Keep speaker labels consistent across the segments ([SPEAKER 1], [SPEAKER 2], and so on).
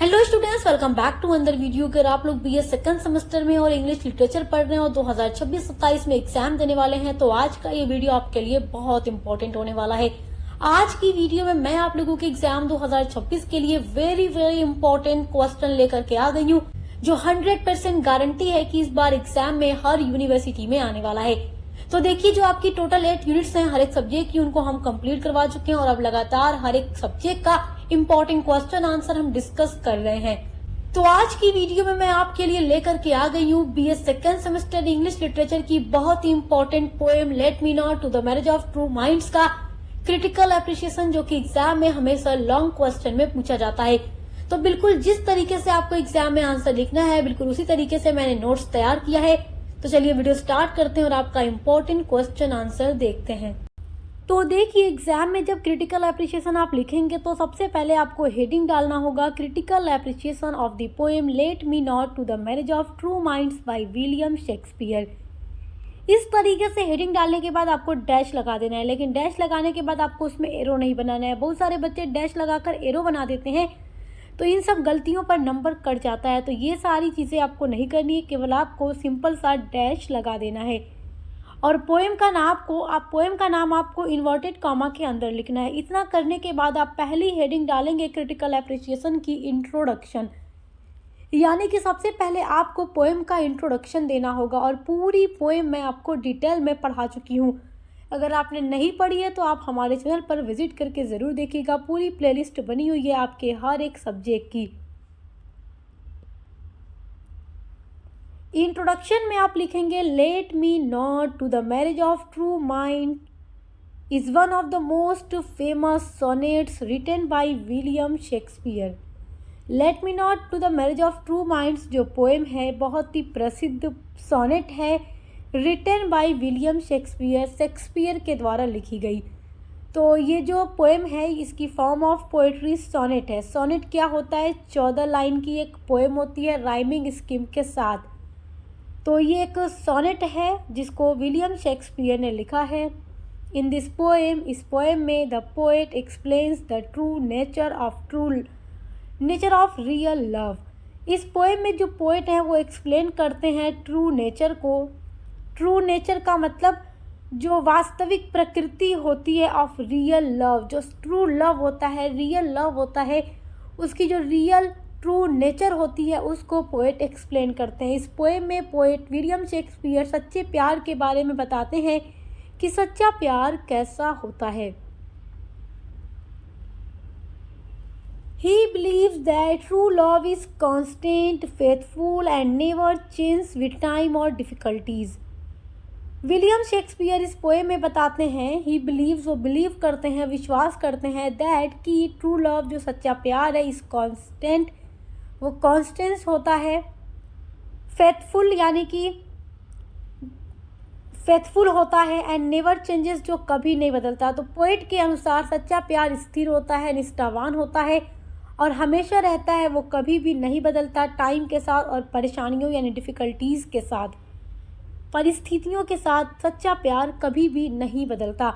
[SPEAKER 1] Hello students, welcome back to another video. अगर आप लोग बीए सेकंड सेमेस्टर में और इंग्लिश लिटरेचर पढ़ रहे हैं और 2026-27 में एग्जाम देने वाले हैं तो आज का ये वीडियो आपके लिए बहुत इंपॉर्टेंट होने वाला है। आज की वीडियो में मैं आप लोगों के एग्जाम 2026 के लिए वेरी इंपॉर्टेंट क्वेश्चन लेकर के आ गई हूँ, जो 100% गारंटी है कि इस बार एग्जाम में हर यूनिवर्सिटी में आने वाला है। तो देखिए, जो आपकी टोटल 8 यूनिट्स हैं हर एक सब्जेक्ट की, उनको हम कंप्लीट करवा चुके हैं और अब लगातार हर एक सब्जेक्ट का इंपॉर्टेंट क्वेश्चन आंसर हम डिस्कस कर रहे हैं। तो आज की वीडियो में मैं आपके लिए लेकर के आ गई हूँ BA second semester English literature की बहुत ही important poem let me not to the marriage of true minds का क्रिटिकल एप्रिसिएशन, जो कि एग्जाम में हमेशा लॉन्ग क्वेश्चन में पूछा जाता है। तो बिल्कुल जिस तरीके से आपको एग्जाम में आंसर लिखना है, बिल्कुल उसी तरीके से मैंने नोट्स तैयार किया है। तो चलिए वीडियो स्टार्ट करते हैं और आपका इंपॉर्टेंट क्वेश्चन आंसर देखते हैं। तो देखिए, एग्जाम में जब क्रिटिकल एप्रिसिएशन आप लिखेंगे तो सबसे पहले आपको हेडिंग डालना होगा, critical appreciation of the poem let me not to the marriage of true minds by William Shakespeare. इस तरीके से हेडिंग डालने के बाद आपको डैश लगा देना है, लेकिन डैश लगाने के बाद आपको उसमें एरो नहीं बनाना है। बहुत सारे बच्चे डैश लगाकर एरो बना देते हैं, तो इन सब गलतियों पर नंबर कट जाता है। तो ये सारी चीज़ें आपको नहीं करनी है, केवल आपको सिंपल सा डैश लगा देना है। और पोएम का नाम आपको इन्वर्टेड कॉमा के अंदर लिखना है। इतना करने के बाद आप पहली हेडिंग डालेंगे क्रिटिकल एप्रिसिएशन की इंट्रोडक्शन, यानी कि सबसे पहले आपको पोएम का इंट्रोडक्शन देना होगा। और पूरी पोएम मैं आपको डिटेल में पढ़ा चुकी हूँ। अगर आपने नहीं पढ़ी है तो आप हमारे चैनल पर विजिट करके ज़रूर देखिएगा, पूरी प्लेलिस्ट बनी हुई है आपके हर एक सब्जेक्ट की। इंट्रोडक्शन में आप लिखेंगे, let me not to the marriage of true mind is one of the most famous sonnets written by William Shakespeare. Let me not to the marriage of true minds जो poem है बहुत ही प्रसिद्ध sonnet है, written by William Shakespeare के द्वारा लिखी गई। तो ये जो पोएम है इसकी फॉर्म ऑफ पोएट्री सोनेट है। सोनेट क्या होता है? 14 लाइन की एक पोएम होती है राइमिंग स्कीम के साथ। तो ये एक सोनेट है जिसको विलियम शेक्सपियर ने लिखा है। इन दिस पोएम, इस पोएम में the poet explains the true nature of real love. इस पोएम में जो पोएट हैं वो एक्सप्लेन करते हैं ट्रू नेचर को। ट्रू नेचर का मतलब जो वास्तविक प्रकृति होती है ऑफ रियल लव, जो ट्रू लव होता है, रियल लव होता है, उसकी जो रियल ट्रू नेचर होती है उसको पोएट एक्सप्लेन करते हैं। इस पोएम में पोएट विलियम शेक्सपियर सच्चे प्यार के बारे में बताते हैं कि सच्चा प्यार कैसा होता है। He believes that true love is constant, faithful and never changes with time or difficulties. William Shakespeare इस पोएम में बताते हैं, ही बिलीव्स, वो बिलीव करते हैं, विश्वास करते हैं, दैट कि ट्रू लव जो सच्चा प्यार है इस कॉन्स्टेंट, वो कॉन्स्टेंस होता है, फेथफुल यानी कि फेथफुल होता है, एंड नेवर चेंजेस जो कभी नहीं बदलता। तो पोएट के अनुसार सच्चा प्यार स्थिर होता है, निष्ठावान होता है और हमेशा रहता है, वो कभी भी नहीं बदलता टाइम के साथ और परेशानियों यानी डिफ़िकल्टीज़ के साथ, परिस्थितियों के साथ सच्चा प्यार कभी भी नहीं बदलता।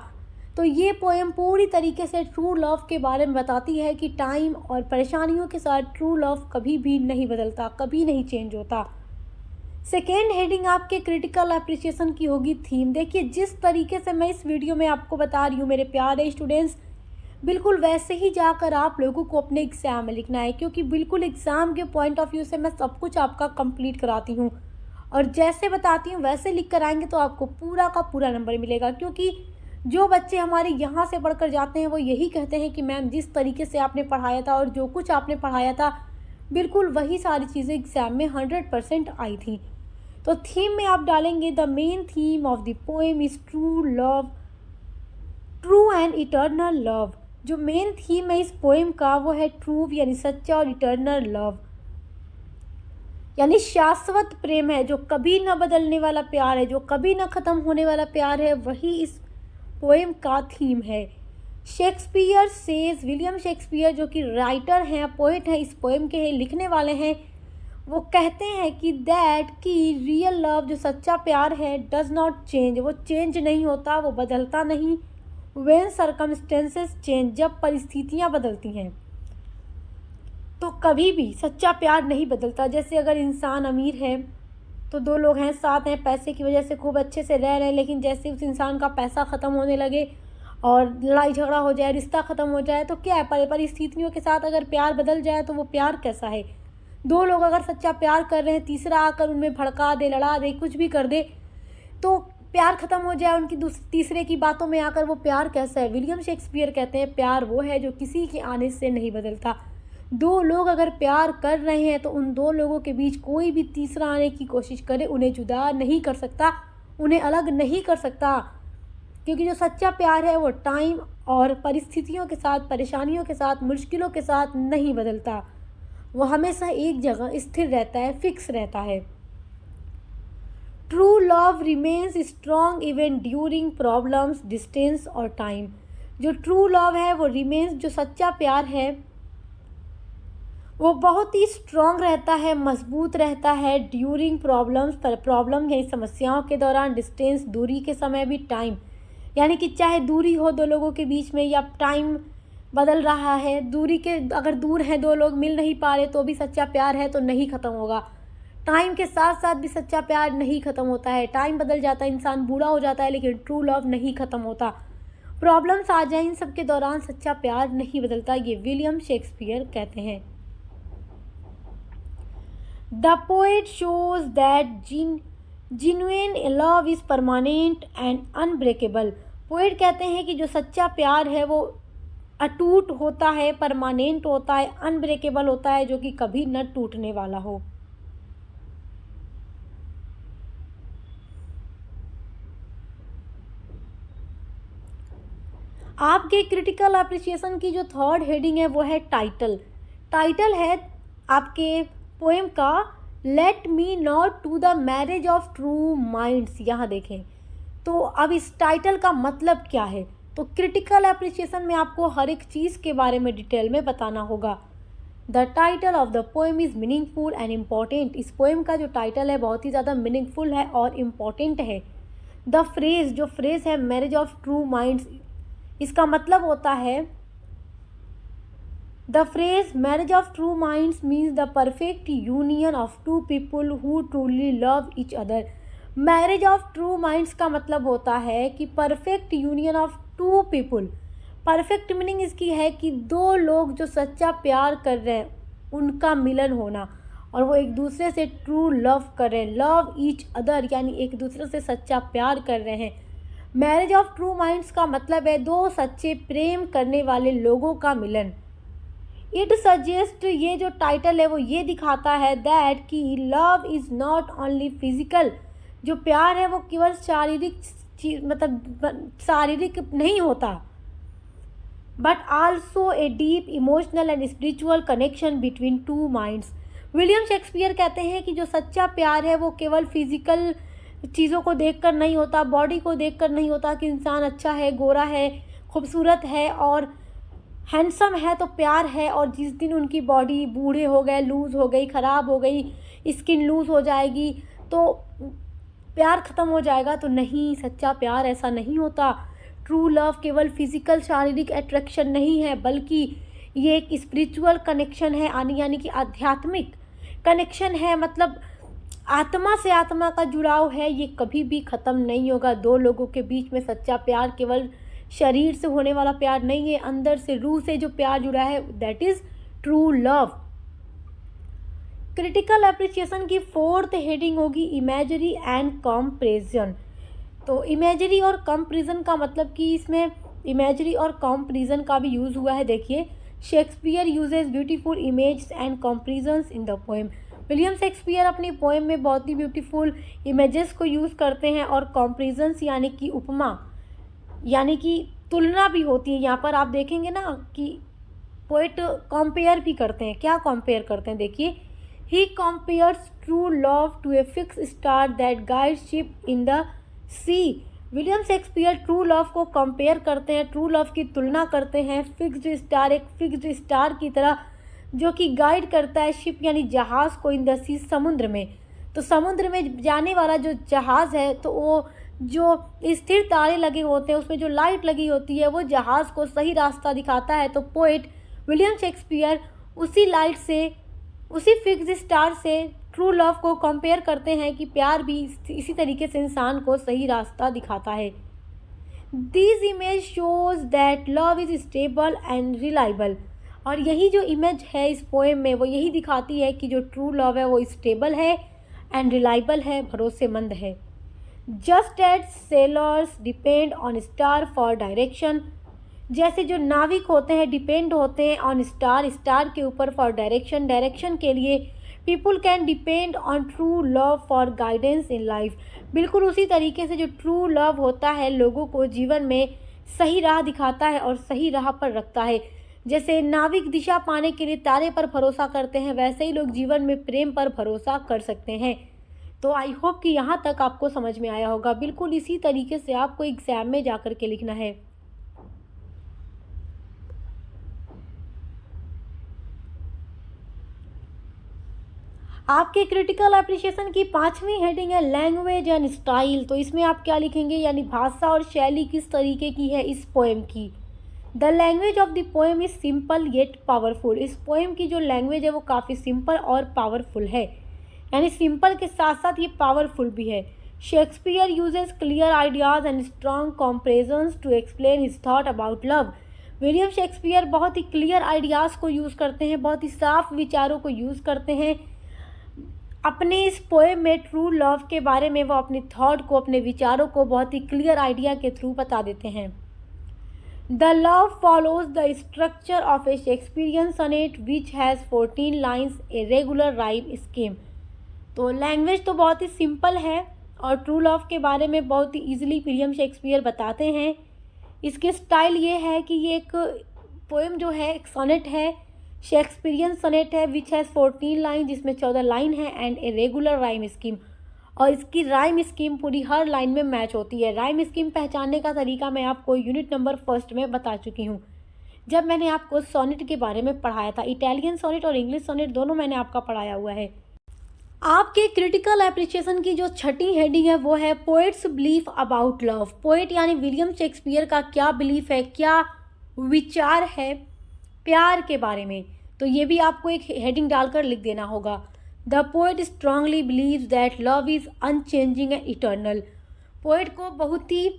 [SPEAKER 1] तो ये पोएम पूरी तरीके से ट्रू लव के बारे में बताती है कि टाइम और परेशानियों के साथ ट्रू लव कभी भी नहीं बदलता, कभी नहीं चेंज होता। सेकेंड हेडिंग आपके क्रिटिकल एप्रिसिएशन की होगी थीम। देखिए, जिस तरीके से मैं इस वीडियो में आपको बता रही हूँ मेरे प्यारे स्टूडेंट्स, बिल्कुल वैसे ही जाकर आप लोगों को अपने एग्ज़ाम में लिखना है, क्योंकि बिल्कुल एग्ज़ाम के पॉइंट ऑफ व्यू से मैं सब कुछ आपका कंप्लीट कराती हूँ और जैसे बताती हूँ वैसे लिख कर आएंगे तो आपको पूरा का पूरा नंबर मिलेगा। क्योंकि जो बच्चे हमारे यहाँ से पढ़कर जाते हैं वो यही कहते हैं कि मैम जिस तरीके से आपने पढ़ाया था और जो कुछ आपने पढ़ाया था बिल्कुल वही सारी चीज़ें एग्ज़ाम में 100% आई थी। तो थीम में आप डालेंगे, the main theme of the poem is true love, true and eternal love. जो मेन थीम है इस पोएम का वो है ट्रू यानी सच्चा और इटर्नल लव यानी शाश्वत प्रेम है, जो कभी न बदलने वाला प्यार है, जो कभी न ख़त्म होने वाला प्यार है, वही इस पोएम का थीम है। शेक्सपियर सेज, विलियम शेक्सपियर जो कि राइटर हैं, पोएट हैं, इस पोएम के लिखने वाले हैं, वो कहते हैं कि दैट कि रियल लव जो सच्चा प्यार है डज नॉट चेंज, वो चेंज नहीं होता, वो बदलता नहीं। व्हेन सर्कमस्टेंसेस चेंज, जब परिस्थितियाँ बदलती हैं। तो कभी भी सच्चा प्यार नहीं बदलता। जैसे अगर इंसान अमीर है तो दो लोग हैं, साथ हैं, पैसे की वजह से खूब अच्छे से रह रहे हैं, लेकिन जैसे उस इंसान का पैसा ख़त्म होने लगे और लड़ाई झगड़ा हो जाए, रिश्ता ख़त्म हो जाए, तो क्या है, परिस्थितियों के साथ अगर प्यार बदल जाए तो वो प्यार कैसा है। दो लोग अगर सच्चा प्यार कर रहे हैं, तीसरा आकर उनमें भड़का दे, लड़ा दे, कुछ भी कर दे, तो प्यार ख़त्म हो जाए उनकी तीसरे की बातों में आकर, वो प्यार कैसा है। विलियम शेक्सपियर कहते हैं प्यार वो है जो किसी के आने से नहीं बदलता। दो लोग अगर प्यार कर रहे हैं तो उन दो लोगों के बीच कोई भी तीसरा आने की कोशिश करे उन्हें जुदा नहीं कर सकता, उन्हें अलग नहीं कर सकता, क्योंकि जो सच्चा प्यार है वो टाइम और परिस्थितियों के साथ, परेशानियों के साथ, मुश्किलों के साथ नहीं बदलता। वो हमेशा एक जगह स्थिर रहता है, फिक्स रहता है। True love remains strong even during problems, distance और टाइम। जो ट्रू लव है वो रिमेन्स, जो सच्चा प्यार है वो बहुत ही स्ट्रॉन्ग रहता है, मजबूत रहता है ड्यूरिंग प्रॉब्लम्स, पर प्रॉब्लम यानी समस्याओं के दौरान, डिस्टेंस दूरी के समय भी, टाइम यानी कि चाहे दूरी हो दो लोगों के बीच में या टाइम बदल रहा है, दूरी के अगर दूर हैं दो लोग, मिल नहीं पा रहे, तो भी सच्चा प्यार है तो नहीं ख़त्म होगा। टाइम के साथ साथ भी सच्चा प्यार नहीं ख़त्म होता है, टाइम बदल जाता है, इंसान बूढ़ा हो जाता है, लेकिन ट्रू लव नहीं ख़त्म होता। प्रॉब्लम्स आ जाए, इन सब के दौरान सच्चा प्यार नहीं बदलता, ये विलियम शेक्सपियर कहते हैं। The poet shows that genuine love is permanent and unbreakable. Poet कहते हैं कि जो सच्चा प्यार है वो अटूट होता है, परमानेंट होता है, अनब्रेकेबल होता है, जो कि कभी न टूटने वाला हो। आपके क्रिटिकल अप्रिसिएशन की जो थर्ड हेडिंग है वो है टाइटल। टाइटल है आपके पोएम का let me not to the marriage of true minds. यहाँ देखें तो अब इस टाइटल का मतलब क्या है। तो क्रिटिकल अप्रिसिएशन में आपको हर एक चीज़ के बारे में डिटेल में बताना होगा। The title of the poem is meaningful and important. इस पोएम का जो टाइटल है बहुत ही ज़्यादा मीनिंगफुल है और इम्पॉर्टेंट है। द फ्रेज, जो फ्रेज है मैरिज ऑफ ट्रू माइंड्स, इसका मतलब होता है The phrase marriage of true minds means the perfect union of two people who truly love each other. Marriage of true minds का मतलब होता है कि perfect union of two people. Perfect meaning इसकी है कि दो लोग जो सच्चा प्यार कर रहे हैं उनका मिलन होना और वो एक दूसरे से ट्रू लव कर रहे हैं, लव ईच अदर यानी एक दूसरे से सच्चा प्यार कर रहे हैं। मैरिज ऑफ ट्रू माइंड्स का मतलब है दो सच्चे प्रेम करने वाले लोगों का मिलन। इट सजेस्ट, ये जो टाइटल है वो ये दिखाता है दैट कि love is not only physical. जो प्यार है वो केवल शारीरिक मतलब शारीरिक नहीं होता, but also a deep emotional and spiritual connection between two minds. William Shakespeare कहते हैं कि जो सच्चा प्यार है वो केवल फिजिकल चीज़ों को देखकर नहीं होता, बॉडी को देखकर नहीं होता कि इंसान अच्छा है, गोरा है, खूबसूरत है और हैंडसम है तो प्यार है, और जिस दिन उनकी बॉडी बूढ़े हो गए, लूज़ हो गई, ख़राब हो गई, स्किन लूज़ हो जाएगी तो प्यार ख़त्म हो जाएगा, तो नहीं, सच्चा प्यार ऐसा नहीं होता। ट्रू लव केवल फिजिकल शारीरिक अट्रैक्शन नहीं है, बल्कि ये एक स्पिरिचुअल कनेक्शन है, यानी कि आध्यात्मिक कनेक्शन है, मतलब आत्मा से आत्मा का जुड़ाव है, ये कभी भी ख़त्म नहीं होगा। दो लोगों के बीच में सच्चा प्यार केवल शरीर से होने वाला प्यार नहीं है, अंदर से, रूह से जो प्यार जुड़ा है, that is true love. Critical appreciation की फोर्थ हेडिंग होगी इमेजरी एंड कंपैरिजन। तो इमेजरी और कंपैरिजन का मतलब कि इसमें इमेजरी और कंपैरिजन का भी यूज़ हुआ है। देखिए, Shakespeare uses beautiful image and comparisons in the poem. William Shakespeare अपनी पोएम में बहुत ही ब्यूटीफुल इमेजेस को यूज़ करते हैं और कंपैरिजन्स यानी कि उपमा यानी कि तुलना भी होती है। यहाँ पर आप देखेंगे ना कि पोएट कंपेयर भी करते हैं। क्या कंपेयर करते हैं, देखिए, he compares true love to a fix star that guide ship in the sea. William Shakespeare true love को कंपेयर करते हैं, ट्रू लव की तुलना करते हैं फिक्स्ड स्टार, एक फिक्स्ड स्टार की तरह जो कि गाइड करता है शिप यानी जहाज़ को इन द सी, समुद्र में। तो समुद्र में जाने वाला जो जहाज़ है तो वो जो स्थिर तारे लगे होते हैं उसमें जो लाइट लगी होती है वो जहाज़ को सही रास्ता दिखाता है। तो पोएट विलियम शेक्सपियर उसी लाइट से, उसी फिक्स्ड स्टार से ट्रू लव को कंपेयर करते हैं कि प्यार भी इसी तरीके से इंसान को सही रास्ता दिखाता है। This image shows that love is stable and reliable. और यही जो इमेज है इस पोएम में वो यही दिखाती है कि जो ट्रू लव है वो स्टेबल है एंड रिलायबल है, भरोसेमंद है। Just as sailors depend on star for direction, जैसे जो नाविक होते हैं डिपेंड होते हैं ऑन स्टार, स्टार के ऊपर फॉर डायरेक्शन, डायरेक्शन के लिए। People can depend on true love for guidance in life. बिल्कुल उसी तरीके से जो ट्रू लव होता है लोगों को जीवन में सही राह दिखाता है और सही राह पर रखता है। जैसे नाविक दिशा पाने के लिए तारे पर भरोसा करते हैं, वैसे ही लोग जीवन में प्रेम पर भरोसा कर सकते हैं। तो आई होप कि यहाँ तक आपको समझ में आया होगा। बिल्कुल इसी तरीके से आपको एग्जाम में जाकर के लिखना है। आपके क्रिटिकल एप्रिशिएशन की 5वीं हेडिंग है लैंग्वेज एंड स्टाइल। तो इसमें आप क्या लिखेंगे, यानी भाषा और शैली किस तरीके की है इस पोएम की। The language of the poem is simple yet powerful. इस पोएम की जो लैंग्वेज है वो काफ़ी सिंपल और पावरफुल है, यानी सिंपल के साथ साथ ये पावरफुल भी है। Shakespeare uses clear ideas and strong comparisons to explain his thought about love. William Shakespeare बहुत ही क्लियर आइडियाज़ को यूज़ करते हैं, बहुत ही साफ विचारों को यूज़ करते हैं अपने इस पोएम में। ट्रू लव के बारे में वो अपने थॉट को, अपने विचारों को बहुत ही क्लियर आइडिया के थ्रू बता देते हैं। The love follows the structure of a Shakespearean sonnet which has 14 lines a regular rhyme scheme. तो लैंग्वेज तो बहुत ही सिंपल है और ट्रू लव के बारे में बहुत ही ईजिली विलियम शेक्सपियर बताते हैं। इसके स्टाइल ये है कि ये एक पोएम जो है एक सोनेट है, शेक्सपियरियन सोनेट है विच हैज़ 14 लाइन, जिसमें 14 लाइन है and A regular rhyme scheme. और इसकी राइम स्कीम पूरी हर लाइन में मैच होती है। राइम स्कीम पहचानने का तरीका मैं आपको यूनिट नंबर 1 में बता चुकी हूँ, जब मैंने आपको सोनेट के बारे में पढ़ाया था। इटालियन सोनेट और इंग्लिश सोनेट दोनों मैंने आपका पढ़ाया हुआ है। आपके क्रिटिकल एप्रिशिएशन की जो 6ठी हेडिंग है वो है poets belief about love. Poet यानी विलियम शेक्सपियर का क्या बिलीफ है, क्या विचार है प्यार के बारे में। तो ये भी आपको एक हेडिंग डालकर लिख देना होगा। The poet strongly believes that love is unchanging and eternal. Poet को बहुत ही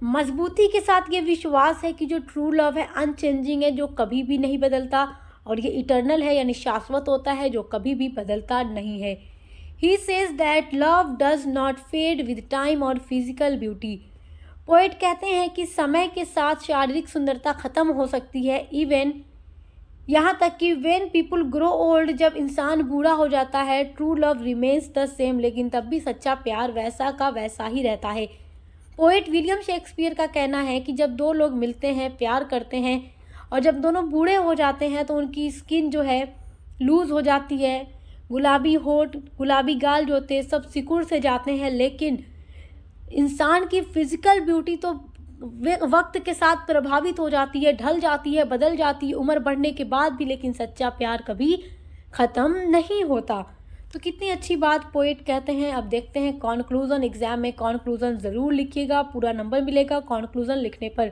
[SPEAKER 1] मजबूती के साथ ये विश्वास है कि जो ट्रू लव है अनचेंजिंग है, जो कभी भी नहीं बदलता, और ये इटर्नल है यानी शाश्वत होता है, जो कभी भी बदलता नहीं है। He says that love does not fade with time और फिजिकल ब्यूटी। पोएट कहते हैं कि समय के साथ शारीरिक सुंदरता ख़त्म हो सकती है, इवन यहाँ तक कि व्हेन पीपल ग्रो ओल्ड, जब इंसान बूढ़ा हो जाता है, true love remains the same, लेकिन तब भी सच्चा प्यार वैसा का वैसा ही रहता है। पोएट विलियम शेक्सपियर का कहना है कि जब दो लोग मिलते हैं, प्यार करते हैं, और जब दोनों बूढ़े हो जाते हैं तो उनकी स्किन जो है लूज़ हो जाती है, गुलाबी होठ, गुलाबी गाल जो होते हैं सब सिकुड़ से जाते हैं, लेकिन इंसान की फिजिकल ब्यूटी तो वक्त के साथ प्रभावित हो जाती है, ढल जाती है, बदल जाती है उम्र बढ़ने के बाद भी, लेकिन सच्चा प्यार कभी ख़त्म नहीं होता। तो कितनी अच्छी बात पोएट कहते हैं। अब देखते हैं कॉन्क्लूज़न। एग्ज़ाम में कॉन्क्लूज़न ज़रूर लिखिएगा, पूरा नंबर मिलेगा कॉन्क्लूज़न लिखने पर,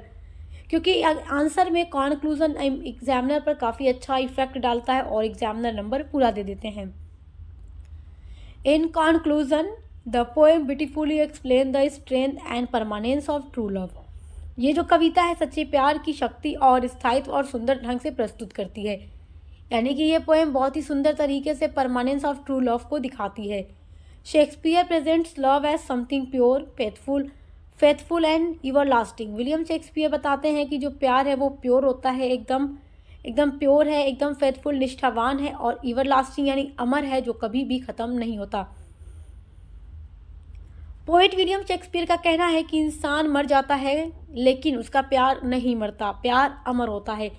[SPEAKER 1] क्योंकि आंसर में कॉन्क्लूज़न एग्जामिनर पर काफ़ी अच्छा इफेक्ट डालता है और एग्जामिनर नंबर पूरा दे देते हैं। In conclusion the poem beautifully explain the strength and permanence of true love. ये जो कविता है सच्चे प्यार की शक्ति और स्थायित्व और सुंदर ढंग से प्रस्तुत करती है, यानी कि ये पोएम बहुत ही सुंदर तरीके से परमानेंस ऑफ ट्रू लव को दिखाती है। Shakespeare presents love as something pure, faithful and everlasting. William Shakespeare बताते हैं कि जो प्यार है वो प्योर होता है, एकदम प्योर है, एकदम फेथफुल, निष्ठावान है, और एवरलास्टिंग यानी अमर है, जो कभी भी ख़त्म नहीं होता। पोएट विलियम शेक्सपियर का कहना है कि इंसान मर जाता है लेकिन उसका प्यार नहीं मरता, प्यार अमर होता है।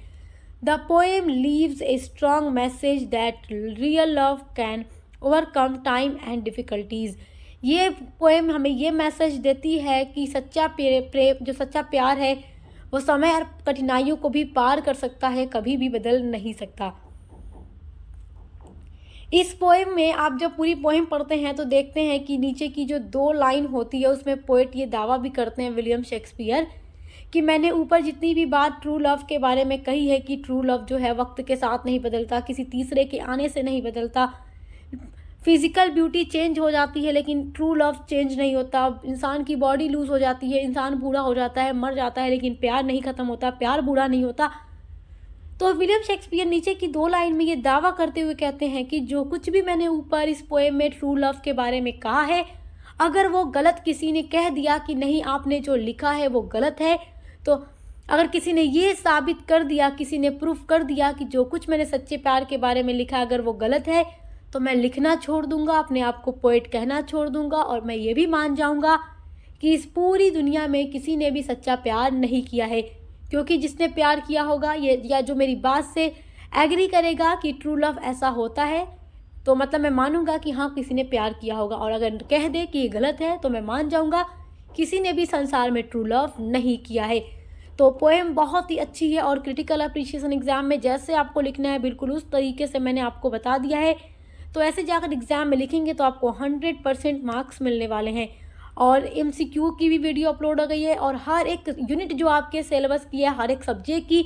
[SPEAKER 1] The poem leaves a strong message that real love can overcome time and difficulties. ये पोएम हमें ये मैसेज देती है कि सच्चा प्रेम, जो सच्चा प्यार है वो समय और कठिनाइयों को भी पार कर सकता है, कभी भी बदल नहीं सकता। इस पोएम में आप जब पूरी पोएम पढ़ते हैं तो देखते हैं कि नीचे की जो 2 लाइन होती है उसमें पोएट ये दावा भी करते हैं विलियम शेक्सपियर कि मैंने ऊपर जितनी भी बात ट्रू लव के बारे में कही है कि ट्रू लव जो है वक्त के साथ नहीं बदलता, किसी तीसरे के आने से नहीं बदलता। फिजिकल ब्यूटी चेंज हो जाती है लेकिन ट्रू लव चेंज नहीं होता। इंसान की बॉडी लूज हो जाती है, इंसान बूढ़ा हो जाता है, मर जाता है, लेकिन प्यार नहीं खत्म होता, प्यार बूढ़ा नहीं होता। तो विलियम शेक्सपियर नीचे की 2 लाइन में ये दावा करते हुए कहते हैं कि जो कुछ भी मैंने ऊपर इस पोएम में ट्रू लव के बारे में कहा है, अगर वो गलत किसी ने कह दिया कि नहीं आपने जो लिखा है वो गलत है, तो अगर किसी ने ये साबित कर दिया, किसी ने प्रूफ कर दिया कि जो कुछ मैंने सच्चे प्यार के बारे में लिखा अगर वो गलत है, तो मैं लिखना छोड़ दूंगा, अपने आप को पोएट कहना छोड़ दूंगा और मैं ये भी मान जाऊंगा कि इस पूरी दुनिया में किसी ने भी सच्चा प्यार नहीं किया है। क्योंकि जिसने प्यार किया होगा ये या जो मेरी बात से एग्री करेगा कि ट्रू लव ऐसा होता है, तो मतलब मैं मानूंगा कि हाँ किसी ने प्यार किया होगा। और अगर कह दे कि ये गलत है तो मैं मान जाऊंगा किसी ने भी संसार में ट्रू लव नहीं किया है। तो पोएम बहुत ही अच्छी है और क्रिटिकल अप्रिशिएशन एग्जाम में जैसे आपको लिखना है बिल्कुल उस तरीके से मैंने आपको बता दिया है। तो ऐसे जाकर एग्जाम में लिखेंगे तो आपको 100% मार्क्स मिलने वाले हैं। और MCQ की भी वीडियो अपलोड हो गई है और हर एक यूनिट जो आपके सिलेबस की है, हर एक सब्जेक्ट की,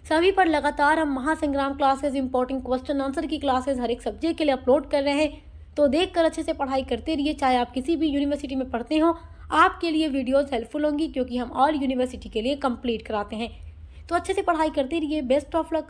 [SPEAKER 1] सभी पर लगातार हम महासंग्राम क्लासेस, इंपॉर्टेंट क्वेश्चन आंसर की क्लासेस हर एक सब्जेक्ट के लिए अपलोड कर रहे हैं। तो देखकर अच्छे से पढ़ाई करते रहिए, चाहे आप किसी भी यूनिवर्सिटी में पढ़ते हो, आपके लिए वीडियोस हेल्पफुल होंगी क्योंकि हम ऑल यूनिवर्सिटी के लिए कंप्लीट कराते हैं। तो अच्छे से पढ़ाई करते रहिए। Best of luck.